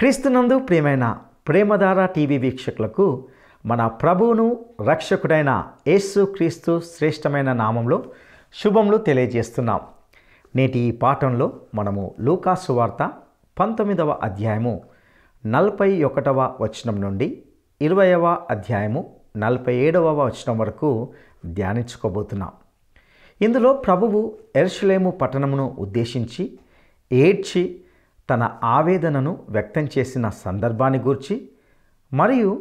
క్రీస్తునందు ప్రియమైన ప్రేమధార టీవీ వీక్షకులకు మన ప్రభువును రక్షకుడైన యేసు క్రీస్తు శ్రేష్టమైన నామంలో శుభములు తెలియజేస్తున్నాం. నేటి ఈ పాఠంలో మనము లూకా సువార్త 19వ అధ్యాయము 41వ వచనం నుండి 20వ అధ్యాయము 47వ వచనం వరకు ధ్యానించుకోబోతున్నాం. ఇందులో ప్రభువు యెరూషలేము పట్టణమును ఉద్దేశించి ఏడ్చి తన ఆవేదనను వ్యక్తం చేసిన సందర్భాన్ని గూర్చి మరియు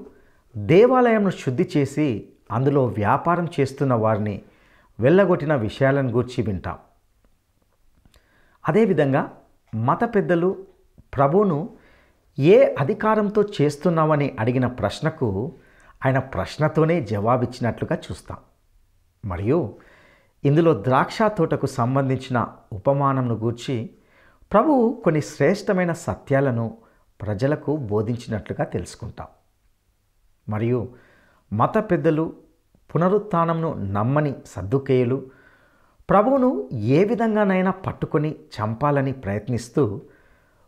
దేవాలయంను శుద్ధి చేసి అందులో వ్యాపారం చేస్తున్న వారిని వెళ్ళగొట్టిన విషయాలను గూర్చి వింటాం. అదేవిధంగా మత పెద్దలు ప్రభువును ఏ అధికారంతో చేస్తున్నామని అడిగిన ప్రశ్నకు ఆయన ప్రశ్నతోనే జవాబిచ్చినట్లుగా చూస్తాం. మరియు ఇందులో ద్రాక్ష తోటకు సంబంధించిన ఉపమానంను గూర్చి ప్రభువు కొన్ని శ్రేష్టమైన సత్యాలను ప్రజలకు బోధించినట్లుగా తెలుసుకుంటాం. మరియు మత పెద్దలు పునరుత్థానంను నమ్మని సద్దుకేయులు ప్రభువును ఏ విధంగానైనా పట్టుకొని చంపాలని ప్రయత్నిస్తూ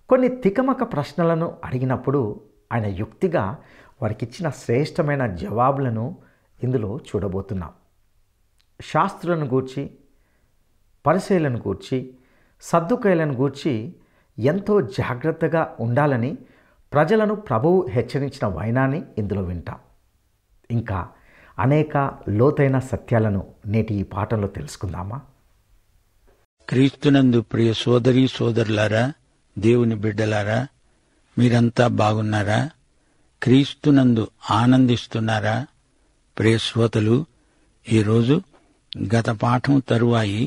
కొన్ని తికమక ప్రశ్నలను అడిగినప్పుడు ఆయన యుక్తిగా వారికిచ్చిన శ్రేష్టమైన జవాబులను ఇందులో చూడబోతున్నాం. శాస్త్రులను గూర్చి, పరిసయ్యులను గూర్చి, సద్దుకయ్యులను గూర్చి ఎంతో జాగ్రత్తగా ఉండాలని ప్రజలను ప్రభువు హెచ్చరించిన వైనాన్ని ఇందులో వింటాం. ఇంకా అనేక లోతైన సత్యాలను నేటి ఈ పాఠంలో తెలుసుకుందామా? క్రీస్తునందు ప్రియ సోదరీ సోదరులారా, దేవుని బిడ్డలారా, మీరంతా బాగున్నారా? క్రీస్తునందు ఆనందిస్తున్నారా? ప్రియ శ్రోతలు, ఈరోజు గత పాఠం తరువాయి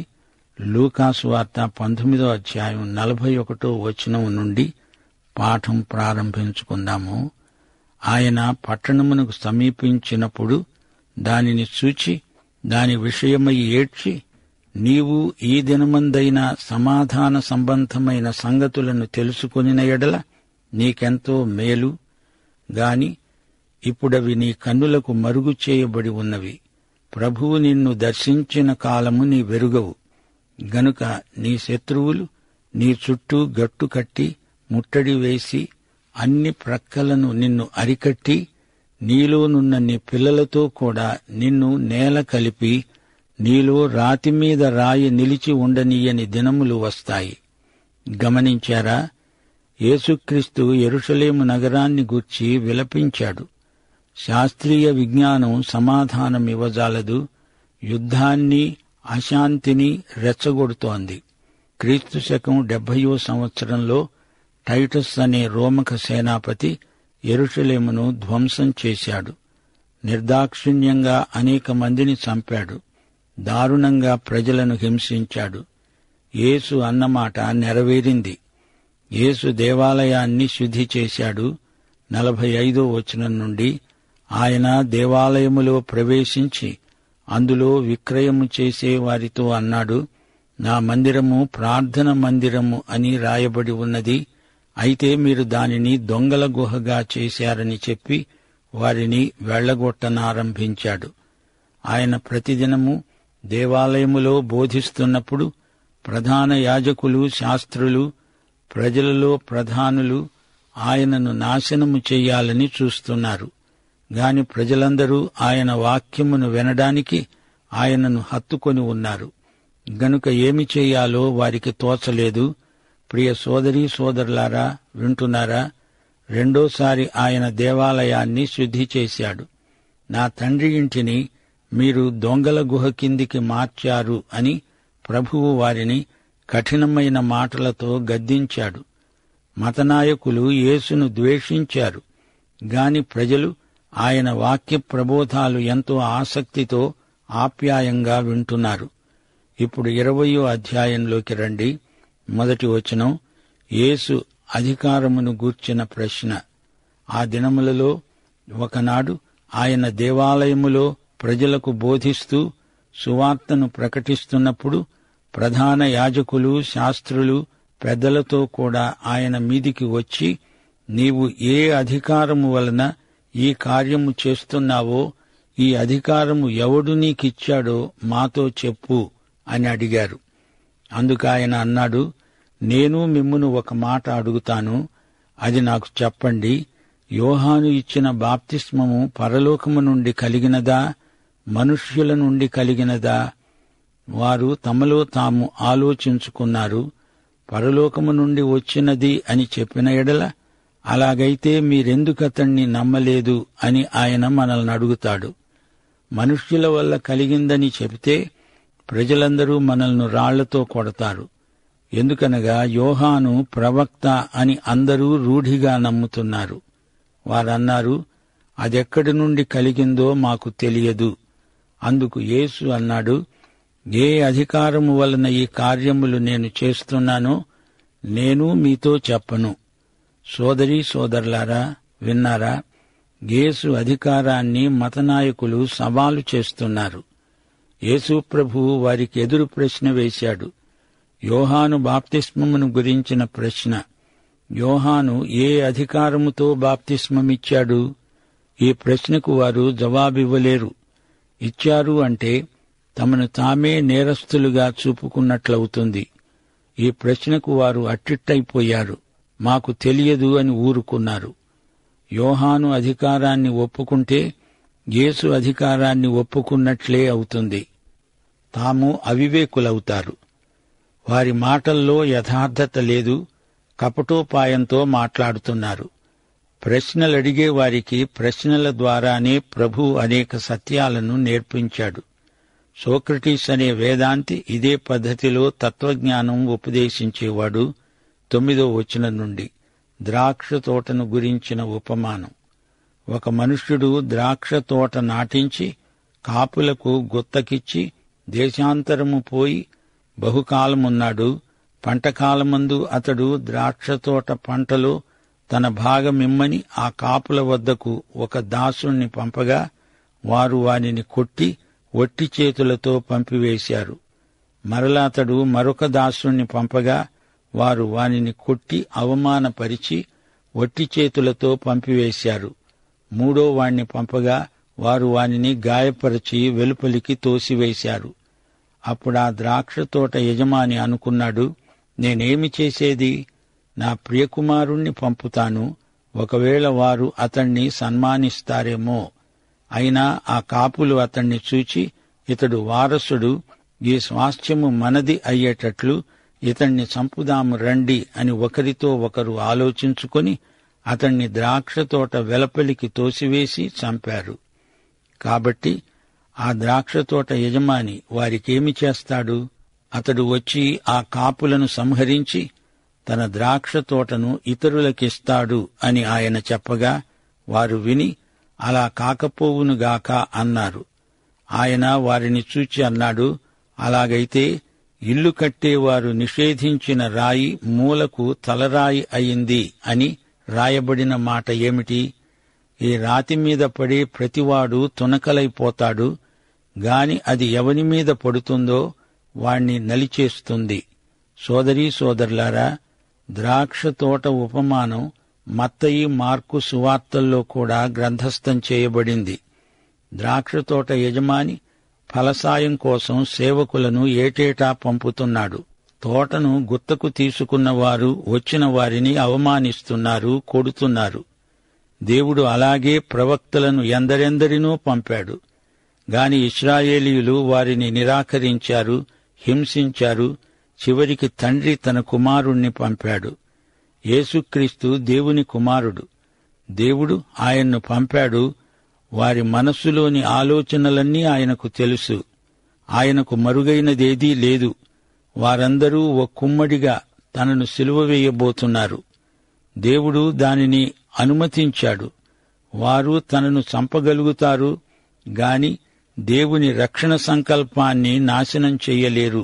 లూకా సువార్త 19వ అధ్యాయం 41వ వచనం నుండి పాఠం ప్రారంభించుకుందాము. ఆయన పట్టణమునకు సమీపించినప్పుడు దానిని చూచి దాని విషయమై ఏడ్చి, నీవు ఈ దినమందైనా సమాధాన సంబంధమైన సంగతులను తెలుసుకొనిన ఎడల నీకెంతో మేలు గాని ఇప్పుడవి నీ కన్నులకు మరుగు చేయబడి ఉన్నవి. ప్రభువు నిన్ను దర్శించిన కాలము నీ వెరుగవు గనుక నీ శత్రువులు నీ చుట్టూ గట్టు కట్టి ముట్టడి వేసి అన్ని ప్రక్కలను నిన్ను అరికట్టి నీలోనున్న నీ పిల్లలతో కూడా నిన్ను నేల కలిపి నీలో రాతి మీద రాయి నిలిచి ఉండనీయని దినములు వస్తాయి. గమనించారా? యేసుక్రీస్తు యెరూషలేము నగరాన్ని గూర్చి విలపించాడు. శాస్త్రీయ విజ్ఞానం సమాధానమివ్వజాలదు, యుద్ధాన్ని అశాంతిని రెచ్చగొడుతోంది. క్రీస్తు శకం 70వ సంవత్సరంలో టైటస్ అనే రోమక సేనాపతి యెరూషలేమును ధ్వంసం చేశాడు. నిర్దాక్షిణ్యంగా అనేక మందిని చంపాడు. దారుణంగా ప్రజలను హింసించాడు. యేసు అన్నమాట నెరవేరింది. యేసు దేవాలయాన్ని శుద్ధి చేశాడు. 45వ వచనం నుండి ఆయన దేవాలయములో ప్రవేశించి అందులో విక్రయము చేసే వారితో అన్నాడు, నా మందిరము ప్రార్థన మందిరము అని రాయబడి ఉన్నది, అయితే మీరు దానిని దొంగల గుహగా చేశారని చెప్పి వారిని వెళ్లగొట్టనారంభించాడు. ఆయన ప్రతిదినము దేవాలయములో బోధిస్తున్నప్పుడు ప్రధాన యాజకులు, శాస్త్రులు, ప్రజలలో ప్రధానులు ఆయనను నాశనము చెయ్యాలని చూస్తున్నారు. గాని ప్రజలందరూ ఆయన వాక్యమును వినడానికి ఆయనను హత్తుకొని ఉన్నారు. గనుక ఏమి చేయాలో వారికి తోచలేదు. ప్రియ సోదరీ సోదరులారా, వింటున్నారా? రెండోసారి ఆయన దేవాలయాన్ని శుద్ధి చేశాడు. నా తండ్రి ఇంటిని మీరు దొంగల గుహ కిందికి మార్చారు అని ప్రభువు వారిని కఠినమైన మాటలతో గద్దించాడు. మతనాయకులు యేసును ద్వేషించారు. గాని ప్రజలు ఆయన వాక్య ప్రబోధాలు ఎంతో ఆసక్తితో ఆప్యాయంగా వింటున్నారు. ఇప్పుడు 20వ అధ్యాయంలోకి రండి. మొదటి వచనం, యేసు అధికారమును గూర్చిన ప్రశ్న. ఆ దినములలో ఒకనాడు ఆయన దేవాలయములో ప్రజలకు బోధిస్తూ సువార్తను ప్రకటిస్తున్నప్పుడు ప్రధాన యాజకులు, శాస్త్రులు, పెద్దలతో కూడా ఆయన మీదికి వచ్చి, నీవు ఏ అధికారము వలన ఈ కార్యము చేస్తున్నావో, ఈ అధికారము ఎవడు నీకిచ్చాడో మాతో చెప్పు అని అడిగారు. అందుకాయన అన్నాడు, నేను మిమ్మును ఒక మాట అడుగుతాను, అది నాకు చెప్పండి. యోహాను ఇచ్చిన బాప్తిస్మము పరలోకము నుండి కలిగినదా, మనుష్యుల నుండి కలిగినదా? వారు తమలో తాము ఆలోచించుకున్నారు. పరలోకము నుండి వచ్చినది అని చెప్పిన ఎడల, అలాగైతే మీరెందుకతణ్ణి నమ్మలేదు అని ఆయన మనల్ని అడుగుతాడు. మనుష్యుల వల్ల కలిగిందని చెబితే ప్రజలందరూ మనల్ని రాళ్లతో కొడతారు. ఎందుకనగా యోహాను ప్రవక్త అని అందరూ రూఢిగా నమ్ముతున్నారు. వారన్నారు, అదెక్కడి నుండి కలిగిందో మాకు తెలియదు. అందుకు యేసు అన్నాడు, ఏ అధికారము వలన ఈ కార్యములు నేను చేస్తున్నానో నేను మీతో చెప్పను. సోదరీ సోదరులారా, విన్నారా? యేసు అధికారాన్ని మతనాయకులు సవాలు చేస్తున్నారు. యేసు ప్రభువు వారికి ఎదురు ప్రశ్న వేశాడు. యోహాను బాప్తిస్మమును గురించిన ప్రశ్న. యోహాను ఏ అధికారముతో బాప్తిస్మమిచ్చాడు? ఈ ప్రశ్నకు వారు జవాబివ్వలేరు. ఇచ్చారు అంటే తమను తామే నేరస్తులుగా చూపుకున్నట్లవుతుంది. ఈ ప్రశ్నకు వారు అట్టిట్టయిపోయారు. మాకు తెలియదు అని ఊరుకున్నారు. యోహాను అధికారాన్ని ఒప్పుకుంటే యేసు అధికారాన్ని ఒప్పుకున్నట్లే అవుతుంది. తాము అవివేకులవుతారు. వారి మాటల్లో యథార్థత లేదు. కపటోపాయంతో మాట్లాడుతున్నారు. ప్రశ్నలడిగే వారికి ప్రశ్నల ద్వారానే ప్రభువు అనేక సత్యాలను నేర్పించాడు. సోక్రటీస్ అనే వేదాంతి ఇదే పద్ధతిలో తత్వజ్ఞానం ఉపదేశించేవాడు. 9వ వచనం నుండి ద్రాక్ష తోటను గురించిన ఉపమానం. ఒక మనుష్యుడు ద్రాక్ష తోట నాటించి కాపులకు గుత్తకిచ్చి దేశాంతరము పోయి బహుకాలమున్నాడు. పంటకాలమందు అతడు ద్రాక్షతోట పంటలో తన భాగమిమ్మని ఆ కాపుల వద్దకు ఒక దాసుణ్ణి పంపగా వారు వానిని కొట్టి ఒట్టి చేతులతో పంపివేశారు. మరలా అతడు మరొక దాసుణ్ణి పంపగా వారు వానిని కొట్టి అవమానపరిచి ఒట్టి చేతులతో పంపివేశారు. మూడో వాణ్ణి పంపగా వారు వానిని గాయపరిచి వెలుపలికి తోసివేశారు. అప్పుడా ద్రాక్షతోట యజమాని అనుకున్నాడు, నేనేమి చేసేది? నా ప్రియకుమారుణ్ణి పంపుతాను. ఒకవేళ వారు అతణ్ణి సన్మానిస్తారేమో. అయినా ఆ కాపులు అతణ్ణి చూచి, ఇతడు వారసుడు, ఈ స్వాస్థ్యము మనది అయ్యేటట్లు ఇతణ్ణి చంపుదాము రండి అని ఒకరితో ఒకరు ఆలోచించుకొని అతణ్ణి ద్రాక్షతోట వెలపలికి తోసివేసి చంపారు. కాబట్టి ఆ ద్రాక్షతోట యజమాని వారికేమి చేస్తాడు? అతడు వచ్చి ఆ కాపులను సంహరించి తన ద్రాక్షతోటను ఇతరులకిస్తాడు అని ఆయన చెప్పగా వారు విని, అలా కాకపోవునుగాక అన్నారు. ఆయన వారిని చూచి అన్నాడు, అలాగైతే ఇల్లు కట్టేవారు నిషేధించిన రాయి మూలకు తలరాయి అయింది అని రాయబడిన మాట ఏమిటి? ఈ రాతి మీద పడే ప్రతివాడు తునకలైపోతాడు గాని అది ఎవని మీద పడుతుందో వాణ్ణి నలిచేస్తుంది. సోదరీ సోదరులారా, ద్రాక్ష తోట ఉపమానం మత్తయి, మార్కు సువార్తల్లో కూడా గ్రంథస్థం చేయబడింది. ద్రాక్షతోట యజమాని ఫలసాయం కోసం సేవకులను ఏటేటా పంపుతున్నాడు. తోటను గుత్తకు తీసుకున్నవారు వచ్చిన వారిని అవమానిస్తున్నారు, కొడుతున్నారు. దేవుడు అలాగే ప్రవక్తలను ఎందరెందరినో పంపాడు. గాని ఇశ్రాయేలీయులు వారిని నిరాకరించారు, హింసించారు. చివరికి తండ్రి తన కుమారుణ్ణి పంపాడు. యేసుక్రీస్తు దేవుని కుమారుడు. దేవుడు ఆయన్ను పంపాడు. వారి మనస్సులోని ఆలోచనలన్నీ ఆయనకు తెలుసు. ఆయనకు మరుగైనదేదీ లేదు. వారందరూ ఒక కుమ్మడిగా తనను సిలువ వేయబోతున్నారు. దేవుడు దానిని అనుమతించాడు. వారు తనను చంపగలుగుతారు గాని దేవుని రక్షణ సంకల్పాన్ని నాశనం చెయ్యలేరు.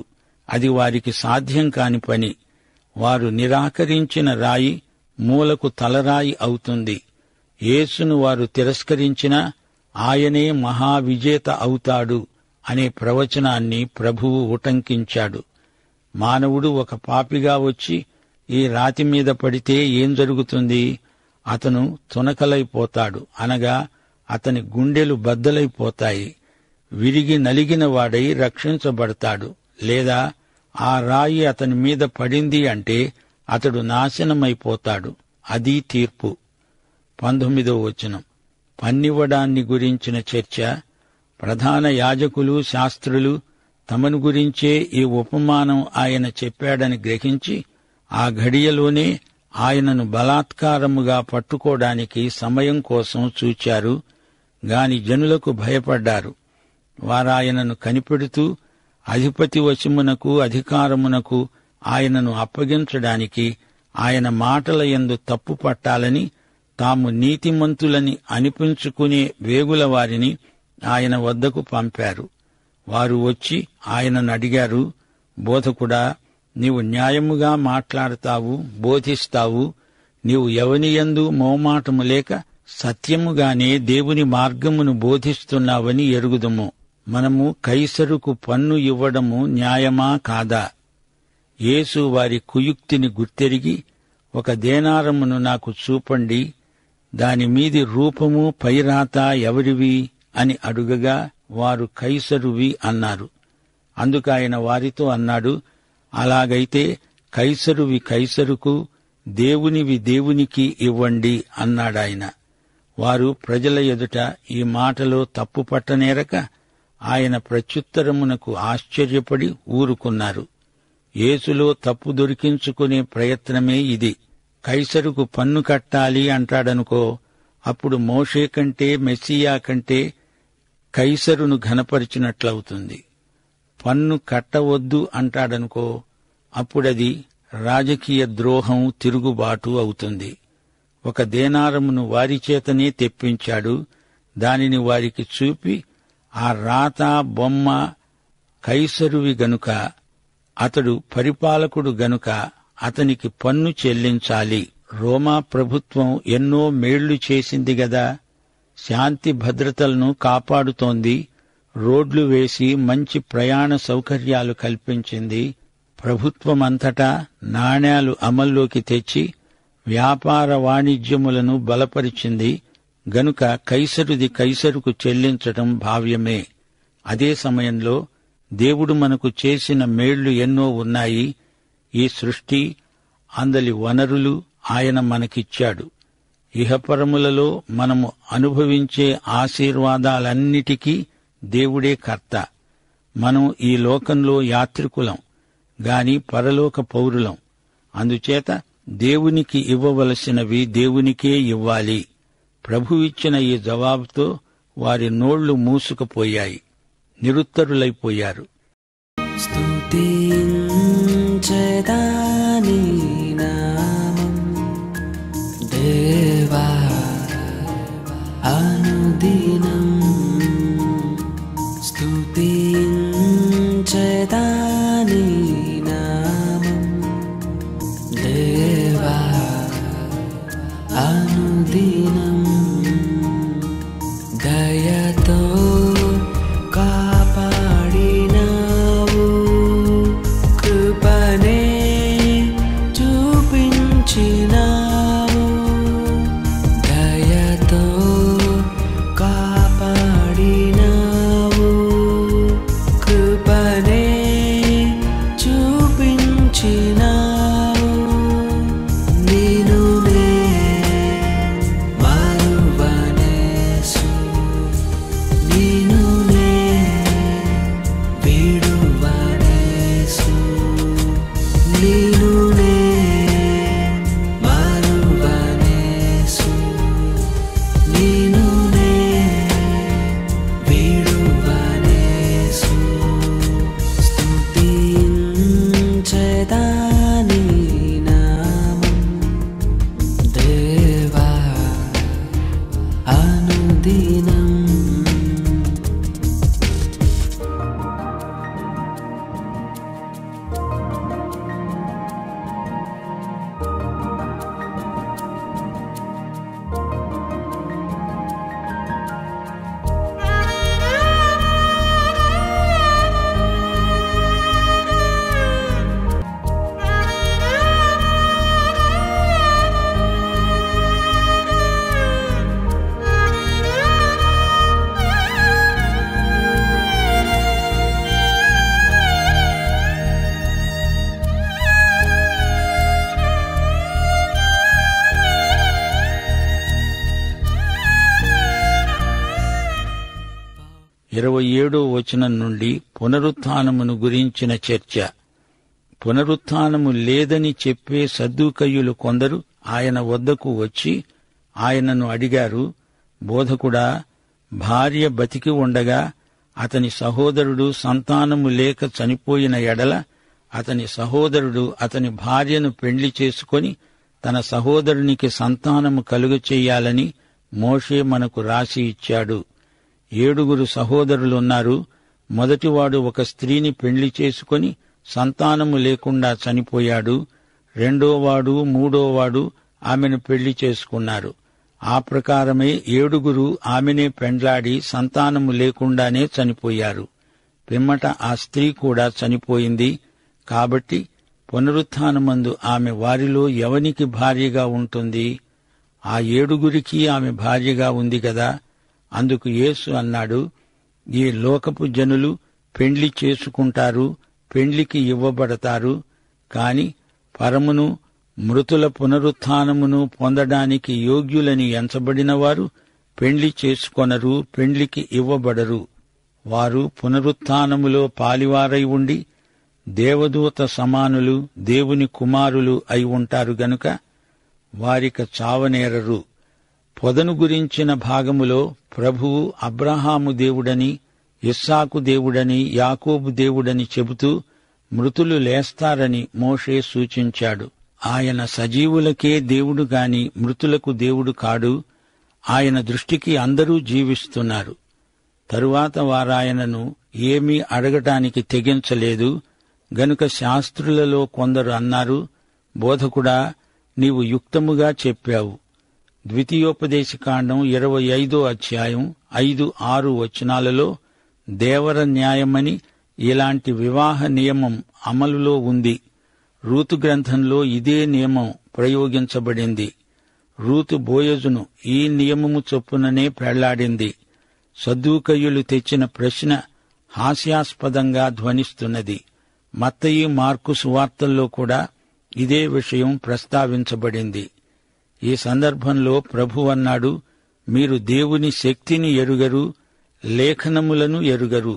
అది వారికి సాధ్యం కాని పని. వారు నిరాకరించిన రాయి మూలకు తలరాయి అవుతుంది. యేసును వారు తిరస్కరించినా ఆయనే మహావిజేత అవుతాడు అనే ప్రవచనాన్ని ప్రభువు ఉటంకించాడు. మానవుడు ఒక పాపిగా వచ్చి ఈ రాతి మీద పడితే ఏం జరుగుతుంది? అతను తునకలైపోతాడు, అనగా అతని గుండెలు బద్దలైపోతాయి. విరిగి నలిగిన వాడై రక్షించబడతాడు. లేదా ఆ రాయి అతని మీద పడింది అంటే అతడు నాశనమైపోతాడు. అది తీర్పు. 19వ వచనం. పన్నివ్వడాన్ని గురించిన చర్చ. ప్రధాన యాజకులు, శాస్త్రులు తమను గురించే ఈ ఉపమానం ఆయన చెప్పాడని గ్రహించి ఆ ఘడియలోనే ఆయనను బలాత్కారముగా పట్టుకోవడానికి సమయం కోసం చూచారు గాని జనులకు భయపడ్డారు. వారాయనను కనిపెడుతూ అధిపతి వశమునకు, అధికారమునకు ఆయనను అప్పగించడానికి, ఆయన మాటల యందు తప్పు పట్టాలని, తాము నీతిమంతులని అనిపించుకునే వేగుల వారిని ఆయన వద్దకు పంపారు. వారు వచ్చి ఆయనను అడిగారు, బోధకుడా, నీవు న్యాయముగా మాట్లాడతావు, బోధిస్తావు. నీవు ఎవనియందు మోమాటము లేక సత్యముగానే దేవుని మార్గమును బోధిస్తున్నావని ఎరుగుదుము. మనము కైసరుకు పన్ను ఇవ్వడము న్యాయమా కాదా? యేసు వారి కుయుక్తిని గుర్తెరిగి, ఒక దేనారమును నాకు చూపండి, దానిమీది రూపము పైరాత ఎవరివి అని అడుగగా వారు కైసరువి అన్నారు. అందుకాయన వారితో అన్నాడు, అలాగైతే కైసరువి కైసరుకు, దేవునివి దేవునికి ఇవ్వండి అన్నాడాయన. వారు ప్రజల ఎదుట ఈ మాటలో తప్పు పట్టనేరక ఆయన ప్రత్యుత్తరమునకు ఆశ్చర్యపడి ఊరుకున్నారు. యేసులో తప్పు దొరికించుకునే ప్రయత్నమే ఇది. కైసరుకు పన్ను కట్టాలి అంటాడనుకో, అప్పుడు మోషే కంటే, మెస్సియా కంటే కైసరును ఘనపరిచినట్లవుతుంది. పన్ను కట్టవద్దు అంటాడనుకో, అప్పుడది రాజకీయ ద్రోహం, తిరుగుబాటు అవుతుంది. ఒక దేనారమును వారి చేతనే తెప్పించాడు. దానిని వారికి చూపి, ఆ రాత బొమ్మ కైసరువి గనుక, అతడు పరిపాలకుడు గనుక అతనికి పన్ను చెల్లించాలి. రోమా ప్రభుత్వం ఎన్నో మేళ్లు చేసింది గదా, శాంతి భద్రతలను కాపాడుతోంది, రోడ్లు వేసి మంచి ప్రయాణ సౌకర్యాలు కల్పించింది. ప్రభుత్వమంతటా నాణేలు అమల్లోకి తెచ్చి వ్యాపార వాణిజ్యములను బలపరిచింది. గనుక కైసరుది కైసరుకు చెల్లించటం భావ్యమే. అదే సమయంలో దేవుడు మనకు చేసిన మేళ్లు ఎన్నో ఉన్నాయి. ఈ సృష్టి, అందలి వనరులు ఆయన మనకిచ్చాడు. ఇహపరములలో మనము అనుభవించే ఆశీర్వాదాలన్నిటికీ దేవుడే కర్త. మనం ఈ లోకంలో యాత్రికులం గాని పరలోక పౌరులం. అందుచేత దేవునికి ఇవ్వవలసినవి దేవునికే ఇవ్వాలి. ప్రభువిచ్చిన ఈ జవాబుతో వారి నోళ్లు మూసుకుపోయాయి, నిరుత్తరులైపోయారు. స్తుతించెదాని నామం దేవా అనుదినం, స్తుతించెదాని నామం దేవా అనుదినం. దయతో కాపాడినావు, కృపనే చూపించినావు. దయతో కాపాడినావు, కృపనే చూపించినావు. నేను మరువనేసు, నేను విడువనేసు, నేను మరువనేసు, నేను విడువనేసు. స్తుతించెదాని నామం దేవా అనుదినం. 27 నుండి పునరుత్థానమును గురించిన చర్చ. పునరుత్థానము లేదని చెప్పే సద్దూకయ్యులు కొందరు ఆయన వద్దకు వచ్చి ఆయనను అడిగారు, బోధకుడా, భార్య బతికి ఉండగా అతని సహోదరుడు సంతానము లేక చనిపోయిన ఎడల అతని సహోదరుడు అతని భార్యను పెండ్లి చేసుకొని తన సహోదరునికి సంతానము కలుగచేయాలని మోషే మనకు రాసి ఇచ్చాడు. 7 సహోదరులున్నారు. మొదటివాడు ఒక స్త్రీని పెండ్లి చేసుకొని సంతానము లేకుండా చనిపోయాడు. రెండోవాడు, మూడోవాడు ఆమెను పెళ్లి చేసుకున్నారు. ఆ ప్రకారమే 7 ఆమెనే పెండ్లాడి సంతానము లేకుండానే చనిపోయారు. పిమ్మట ఆ స్త్రీ కూడా చనిపోయింది. కాబట్టి పునరుత్థానమందు ఆమె వారిలో ఎవనికి భార్యగా ఉంటుంది? ఆ 7 ఆమె భార్యగా ఉంది గదా. అందుకు యేసు అన్నాడు, ఈ లోకపు జనులు పెండ్లి చేసుకుంటారు, పెండ్లికి ఇవ్వబడతారు. కాని పరమును మృతుల పునరుత్థానమును పొందడానికి యోగ్యులని ఎంచబడినవారు పెండ్లి చేసుకొనరు, పెండ్లికి ఇవ్వబడరు. వారు పునరుత్థానములో పాలివారై ఉండి దేవదూత సమానులు, దేవుని కుమారులు అయి ఉంటారు గనుక వారిక చావనేరరు. పొదను గురించిన భాగములో ప్రభువు అబ్రహాము దేవుడని, ఇస్సాకు దేవుడని, యాకోబు దేవుడని చెబుతూ మృతులు లేస్తారని మోషే సూచించాడు. ఆయన సజీవులకే దేవుడు గాని మృతులకు దేవుడు కాడు. ఆయన దృష్టికి అందరూ జీవిస్తున్నారు. తరువాత వారాయనను ఏమీ అడగటానికి తెగించలేదు గనుక శాస్త్రులలో కొందరు అన్నారు, బోధకుడా, నీవు యుక్తముగా చెప్పావు. ద్వితీయోపదేశకాండం 25 5-6 దేవర న్యాయమని ఇలాంటి వివాహ నియమం అమలులో ఉంది. రూతు గ్రంథంలో ఇదే నియమం ప్రయోగించబడింది. రూతు బోయజును ఈ నియమము చొప్పుననే పెళ్లాడింది. సద్దూకయ్యులు తెచ్చిన ప్రశ్న హాస్యాస్పదంగా ధ్వనిస్తున్నది. మత్తయి, మార్కు సువార్తల్లో కూడా ఇదే విషయం ప్రస్తావించబడింది. ఈ సందర్భంలో ప్రభు అన్నాడు, మీరు దేవుని శక్తిని ఎరుగరు, లేఖనములను ఎరుగరు.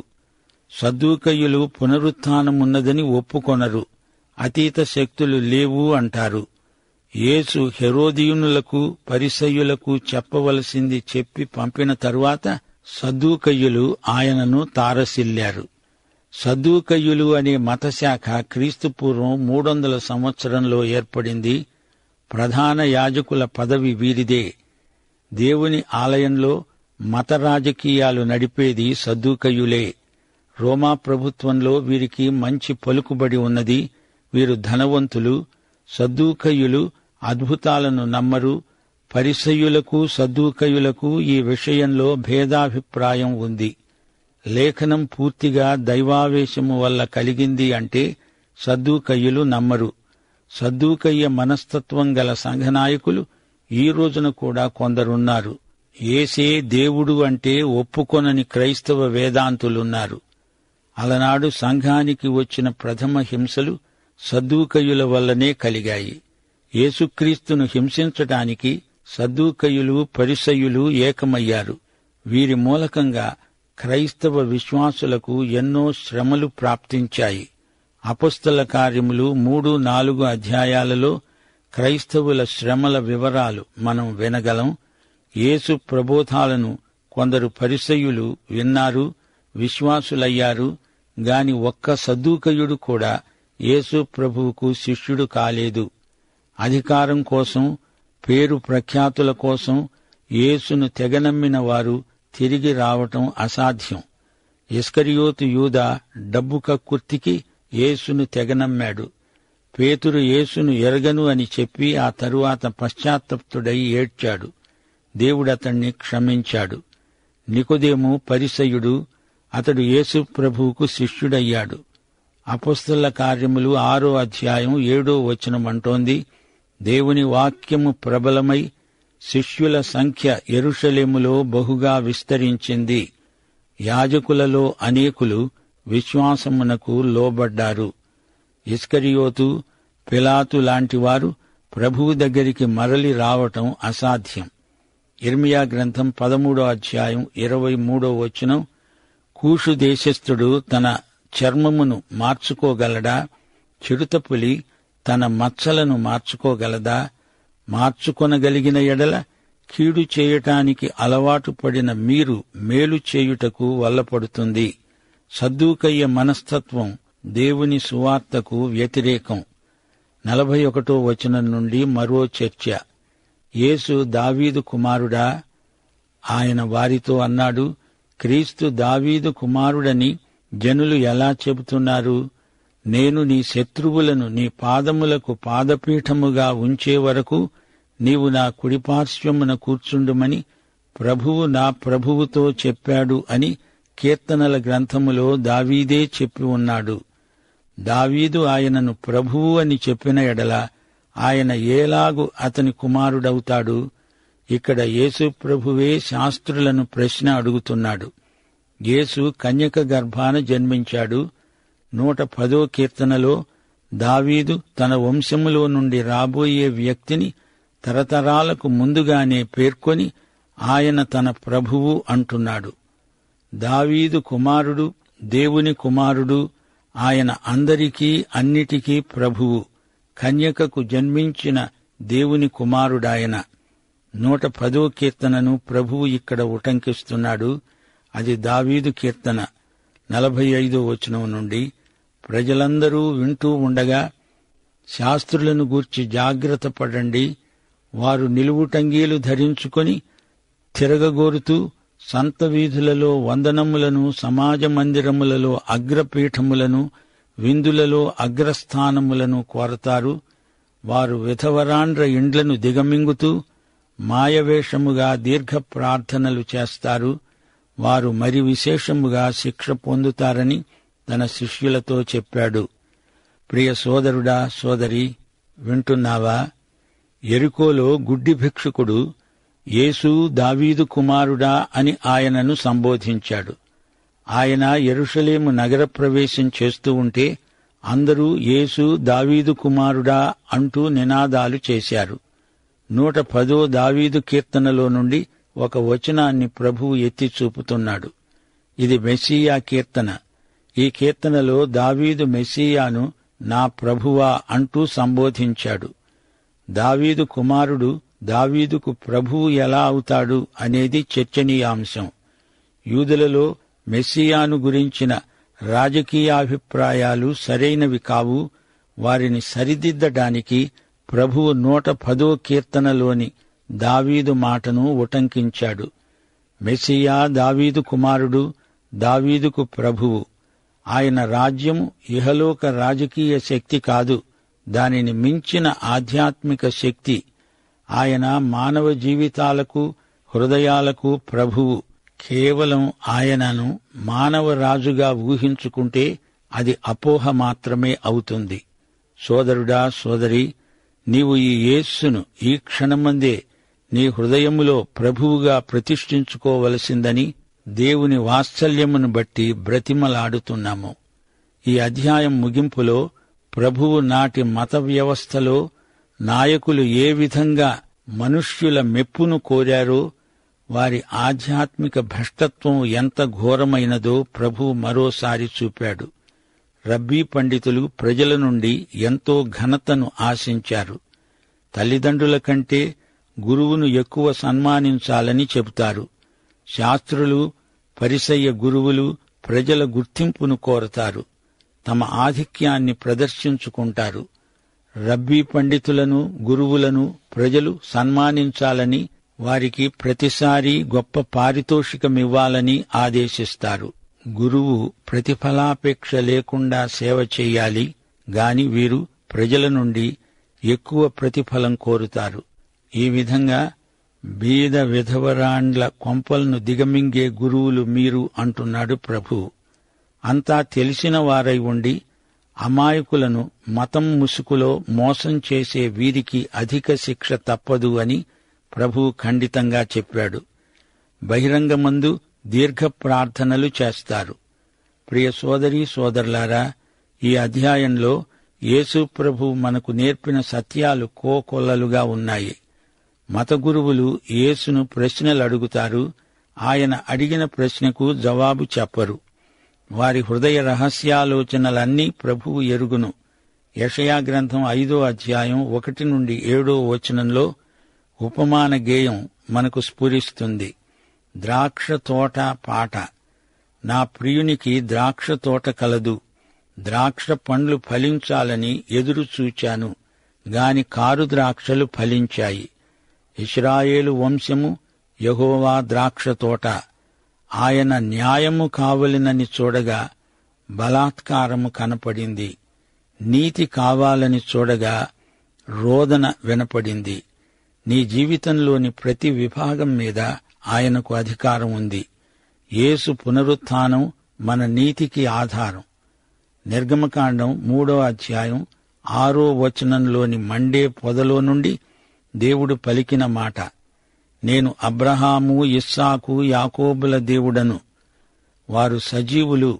సద్దూకయ్యులు పునరుత్థానమున్నదని ఒప్పుకొనరు, అతీత శక్తులు లేవు అంటారు. యేసు హెరోదీయునులకు, పరిసయ్యులకు చెప్పవలసింది చెప్పి పంపిన తరువాత సద్దూకయ్యులు ఆయనను తారసిల్లారు. సద్దూకయ్యులు అనే మతశాఖ క్రీస్తుపూర్వం 300 సంవత్సరంలో ఏర్పడింది. ప్రధాన యాజకుల పదవి వీరిదే. దేవుని ఆలయంలో మత రాజకీయాలు నడిపేది సద్దూకయ్యులే. రోమా ప్రభుత్వంలో వీరికి మంచి పలుకుబడి ఉన్నది. వీరు ధనవంతులు. సద్దూకయ్యులు అద్భుతాలను నమ్మరు. పరిసయ్యులకు, సద్దూకయ్యులకు ఈ విషయంలో భేదాభిప్రాయం ఉంది. లేఖనం పూర్తిగా దైవావేశము వల్ల కలిగింది అంటే సద్దూకయ్యులు నమ్మరు. సద్దూకయ్య మనస్తత్వం గల సంఘనాయకులు ఈ రోజున కూడా కొందరున్నారు. యేసే దేవుడు అంటే ఒప్పుకొనని క్రైస్తవ వేదాంతులున్నారు. అలనాడు సంఘానికి వచ్చిన ప్రథమ హింసలు సద్దూకయ్యుల వల్లనే కలిగాయి. యేసుక్రీస్తును హింసించటానికి సద్దూకయ్యులు, పరిసయ్యులు ఏకమయ్యారు. వీరి మూలకంగా క్రైస్తవ విశ్వాసులకు ఎన్నో శ్రమలు ప్రాప్తించాయి. అపొస్తల కార్యములు 3-4 అధ్యాయాలలో క్రైస్తవుల శ్రమల వివరాలు మనం వినగలం. యేసు ప్రబోధాలను కొందరు పరిసయ్యులు విన్నారు, విశ్వాసులయ్యారు. గాని ఒక్క సద్దూకయ్యుడు కూడా యేసు ప్రభువుకు శిష్యుడు కాలేదు. అధికారం కోసం, పేరు ప్రఖ్యాతుల కోసం యేసును తెగనమ్మిన వారు తిరిగి రావటం అసాధ్యం. ఇస్కరియోతు యూదా డబ్బు కక్కుర్తికి యేసును తెగనమ్మాడు. పేతురు యేసును ఎరగను అని చెప్పి ఆ తరువాత పశ్చాత్తప్తుడై ఏడ్చాడు. దేవుడతణ్ణి క్షమించాడు. నికోదేము పరిసయ్యుడు. అతడు యేసు ప్రభువుకు శిష్యుడయ్యాడు. అపొస్తలుల కార్యములు 6 అంటోంది, దేవుని వాక్యము ప్రబలమై శిష్యుల సంఖ్య యెరూషలేములో బహుగా విస్తరించింది. యాజకులలో అనేకులు విశ్వాసమునకు లోబడ్డారు. ఇస్కరియోతు, పిలాతు లాంటివారు ప్రభువు దగ్గరికి మరలి రావటం అసాధ్యం. యిర్మీయా గ్రంథం 13 23 కూషు దేశస్థుడు తన చర్మమును మార్చుకోగలడా? చిరుతపులి తన మచ్చలను మార్చుకోగలదా? మార్చుకొనగలిగిన ఎడల కీడు చేయటానికి అలవాటు పడిన మీరు మేలు చేయుటకు వల్లపడుతుంది. సద్దూకయ్య మనస్తత్వం దేవుని సువార్తకు వ్యతిరేకం. 41వ వచనం నుండి మరో చర్చ. యేసు దావీదు కుమారుడా? ఆయన వారితో అన్నాడు, క్రీస్తు దావీదు కుమారుడని జనులు ఎలా చెబుతున్నారు? నేను నీ శత్రువులను నీ పాదములకు పాదపీఠముగా ఉంచే వరకు నీవు నా కుడిపార్శ్వమున కూర్చుండుమని ప్రభువు నా ప్రభువుతో చెప్పాడు అని కీర్తనల గ్రంథములో దావీదే చెప్పి ఉన్నాడు. దావీదు ఆయనను ప్రభువు అని చెప్పిన ఎడల ఆయన ఏలాగు అతని కుమారుడవుతాడు? ఇక్కడ యేసు ప్రభువే శాస్త్రులను ప్రశ్న అడుగుతున్నాడు. యేసు కన్యక గర్భాన జన్మించాడు. 110వ కీర్తనలో దావీదు తన వంశములో నుండి రాబోయే వ్యక్తిని తరతరాలకు ముందుగానే పేర్కొని ఆయన తన ప్రభువు అంటున్నాడు. దావీదు కుమారుడు, దేవుని కుమారుడు, ఆయన అందరికీ అన్నిటికీ ప్రభువు. కన్యకకు జన్మించిన దేవుని కుమారుడాయన. 110వ కీర్తనను ప్రభువు ఇక్కడ ఉటంకిస్తున్నాడు. అది దావీదు కీర్తన. 45వ వచనం నుండి, ప్రజలందరూ వింటూ ఉండగా శాస్త్రులను గూర్చి జాగ్రత్త పడండి. వారు నిలువుటంగీలు ధరించుకొని తిరగగోరుతూ సంత వీధులలో వందనములను, సమాజ మందిరములలో అగ్రపీఠములను, విందులలో అగ్రస్థానములను కోరతారు. వారు విధవరాండ్ర ఇండ్లను దిగమింగుతూ మాయవేషముగా దీర్ఘ ప్రార్థనలు చేస్తారు. వారు మరి విశేషముగా శిక్ష పొందుతారని తన శిష్యులతో చెప్పాడు. ప్రియ సోదరుడా, సోదరి, వింటున్నావా? యెరికోలో గుడ్డి భిక్షుకుడు యేసు దావీదు కుమారుడా అని ఆయనను సంబోధించాడు. ఆయన యెరూషలేము నగర ప్రవేశం చేస్తూ ఉంటే అందరూ యేసు దావీదు కుమారుడా అంటూ నినాదాలు చేశారు. 110వ దావీదు కీర్తనలో నుండి ఒక వచనాన్ని ప్రభువు ఎత్తి చూపుతున్నాడు. ఇది మెస్సీయా కీర్తన. ఈ కీర్తనలో దావీదు మెస్సీయాను నా ప్రభువా అంటూ సంబోధించాడు. దావీదు కుమారుడు దావీదుకు ప్రభువు ఎలా అవుతాడు అనేది చర్చనీయాంశం. యూదులలో మెస్సియాను గురించిన రాజకీయాభిప్రాయాలు సరైనవి కావు. వారిని సరిదిద్దడానికి ప్రభువు 110వ కీర్తనలోని దావీదు మాటను ఉటంకించాడు. మెస్సియా దావీదు కుమారుడు, దావీదుకు ప్రభువు. ఆయన రాజ్యము ఇహలోక రాజకీయ శక్తి కాదు, దానిని మించిన ఆధ్యాత్మిక శక్తి. ఆయన మానవ జీవితాలకు, హృదయాలకు ప్రభువు. కేవలం ఆయనను మానవ రాజుగా ఊహించుకుంటే అది అపోహ మాత్రమే అవుతుంది. సోదరుడా, సోదరి, నీవు ఈ యేస్సును ఈ క్షణమందే నీ హృదయములో ప్రభువుగా ప్రతిష్ఠించుకోవలసిందని దేవుని వాత్సల్యమును బట్టి బ్రతిమలాడుతున్నాము. ఈ అధ్యాయం ముగింపులో ప్రభువు నాటి మత వ్యవస్థలో నాయకులు ఏ విధంగా మనుష్యుల మెప్పును కోరారో, వారి ఆధ్యాత్మిక భ్రష్టత్వం ఎంత ఘోరమైనదో ప్రభువు మరోసారి చూపాడు. రబ్బీ పండితులు ప్రజల నుండి ఎంతో ఘనతను ఆశించారు. తల్లిదండ్రుల కంటే గురువును ఎక్కువ సన్మానించాలని చెబుతారు. శాస్త్రులు, పరిసయ్య గురువులు ప్రజల గుర్తింపును కోరతారు. తమ ఆధిక్యాన్ని ప్రదర్శించుకుంటారు. రబ్బీ పండితులను, గురువులను ప్రజలు సన్మానించాలని, వారికి ప్రతిసారి గొప్ప పారితోషికమివ్వాలని ఆదేశిస్తారు. గురువు ప్రతిఫలాపేక్ష లేకుండా సేవ చెయ్యాలి గాని వీరు ప్రజల నుండి ఎక్కువ ప్రతిఫలం కోరుతారు. ఈ విధంగా బీద విధవరాండ్ల కొంపలను దిగమింగే గురువులు మీరు అంటున్నాడు ప్రభువు. అంతా తెలిసిన వారై ఉండి అమాయకులను మతం ముసుగులో మోసం చేసే వీరికి అధిక శిక్ష తప్పదు అని ప్రభువు ఖండితంగా చెప్పాడు. బహిరంగమందు దీర్ఘ ప్రార్థనలు చేస్తారు. ప్రియ సోదరీ సోదరులారా, ఈ అధ్యాయంలో యేసు ప్రభువు మనకు నేర్పిన సత్యాలు కోకొల్లలుగా ఉన్నాయి. మత గురువులు యేసును ప్రశ్నలు అడుగుతారు. ఆయన అడిగిన ప్రశ్నకు జవాబు చెప్పరు. వారి హృదయ రహస్యాలోచనలన్నీ ప్రభువు ఎరుగును. యెషయా గ్రంథం 5వ అధ్యాయం 1 నుండి 7వ వచనంలో ఉపమాన గేయం మనకు స్ఫురిస్తుంది. ద్రాక్ష తోట పాట. నా ప్రియునికి ద్రాక్ష తోట కలదు, ద్రాక్ష పండ్లు ఫలించాలని ఎదురు చూచాను, గాని కారు ద్రాక్షలు ఫలించాయి. ఇశ్రాయేలు వంశము యెహోవా ద్రాక్ష తోట. ఆయన న్యాయము కావలెనని చూడగా బలాత్కారము కనపడింది, నీతి కావాలని చూడగా రోదన వినపడింది. నీ జీవితంలోని ప్రతి విభాగం మీద ఆయనకు అధికారం ఉంది. యేసు పునరుత్థానం మన నీతికి ఆధారం. నిర్గమకాండం 3వ అధ్యాయం 6వ వచనంలోని మండే పొదలో నుండి దేవుడు పలికిన మాట, నేను అబ్రహాము, ఇస్సాకు, యాకోబుల దేవుడను. వారు సజీవులు.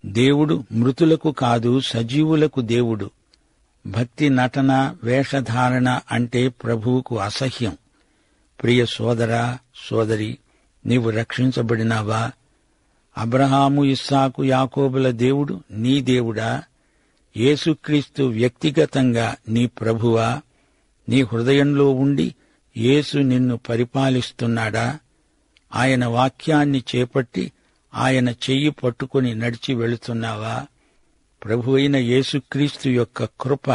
దేవుడు మృతులకు కాదు, సజీవులకు దేవుడు. భక్తి నటన, వేషధారణ అంటే ప్రభువుకు అసహ్యం. ప్రియ సోదరా, సోదరి, నీవు రక్షించబడినావా? అబ్రహాము, ఇస్సాకు, యాకోబుల దేవుడు నీ దేవుడా? యేసుక్రీస్తు వ్యక్తిగతంగా నీ ప్రభువా? నీ హృదయంలో ఉండి యేసు నిన్ను పరిపాలిస్తున్నాడా? ఆయన వాక్యాన్ని చేపట్టి ఆయన చెయ్యి పట్టుకుని నడిచి వెళుతున్నావా? ప్రభువైన యేసుక్రీస్తు యొక్క కృప,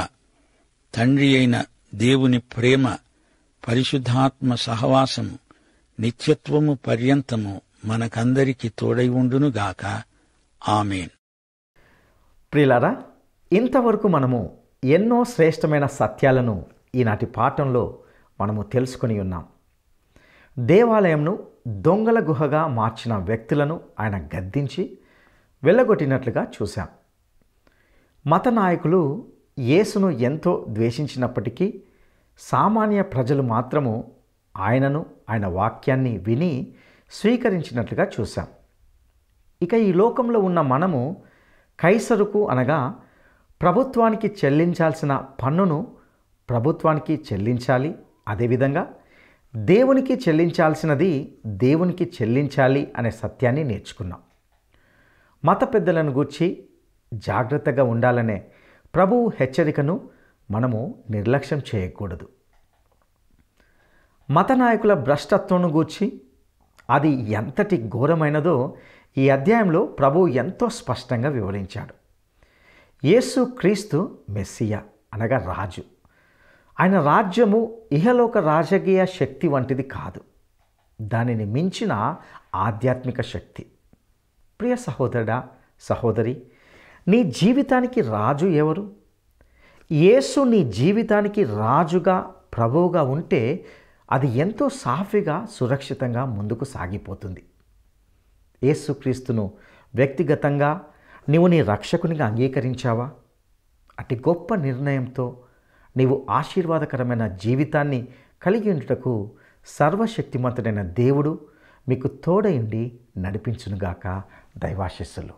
తండ్రి అయిన దేవుని ప్రేమ, పరిశుద్ధాత్మ సహవాసము నిత్యత్వము పర్యంతము మనకందరికి తోడై ఉండునుగాక. ఆమేన్. ప్రియులారా, ఇంతవరకు మనము ఎన్నో శ్రేష్టమైన సత్యాలను ఈనాటి పాఠంలో మనము తెలుసుకొని ఉన్నాం. దేవాలయంను దొంగల గుహగా మార్చిన వ్యక్తులను ఆయన గద్దించి వెళ్ళగొట్టినట్లుగా చూశాం. మత నాయకులు యేసును ఎంతో ద్వేషించినప్పటికీ సామాన్య ప్రజలు మాత్రము ఆయనను, ఆయన వాక్యాన్ని విని స్వీకరించినట్లుగా చూశాం. ఇక ఈ లోకంలో ఉన్న మనము కైసరుకు అనగా ప్రభుత్వానికి చెల్లించాల్సిన పన్నును ప్రభుత్వానికి చెల్లించాలి, అదేవిధంగా దేవునికి చెల్లించాల్సినది దేవునికి చెల్లించాలి అనే సత్యాన్ని నేర్చుకున్నాం. మత పెద్దలను గూర్చి జాగ్రత్తగా ఉండాలనే ప్రభువు హెచ్చరికను మనము నిర్లక్ష్యం చేయకూడదు. మత నాయకుల భ్రష్టత్వం గూర్చి అది ఎంతటి ఘోరమైనదో ఈ అధ్యాయంలో ప్రభువు ఎంతో స్పష్టంగా వివరించాడు. యేసు క్రీస్తు మెస్సియా అనగా రాజు. ఆయన రాజ్యము ఇహలోక రాజకీయ శక్తి వంటిది కాదు, దానిని మించిన ఆధ్యాత్మిక శక్తి. ప్రియ సహోదరుడా, సహోదరి, నీ జీవితానికి రాజు ఎవరు? యేసు నీ జీవితానికి రాజుగా, ప్రభువుగా ఉంటే అది ఎంతో సాఫీగా, సురక్షితంగా ముందుకు సాగిపోతుంది. యేసుక్రీస్తును వ్యక్తిగతంగా నీవు నీ రక్షకునిగా అంగీకరించావా? అతి గొప్ప నిర్ణయంతో నీవు ఆశీర్వాదకరమైన జీవితాన్ని కలిగి ఉండుటకు సర్వశక్తిమంతుడైన దేవుడు మీకు తోడయుండి నడిపించునుగాక. దైవాశీస్సులు.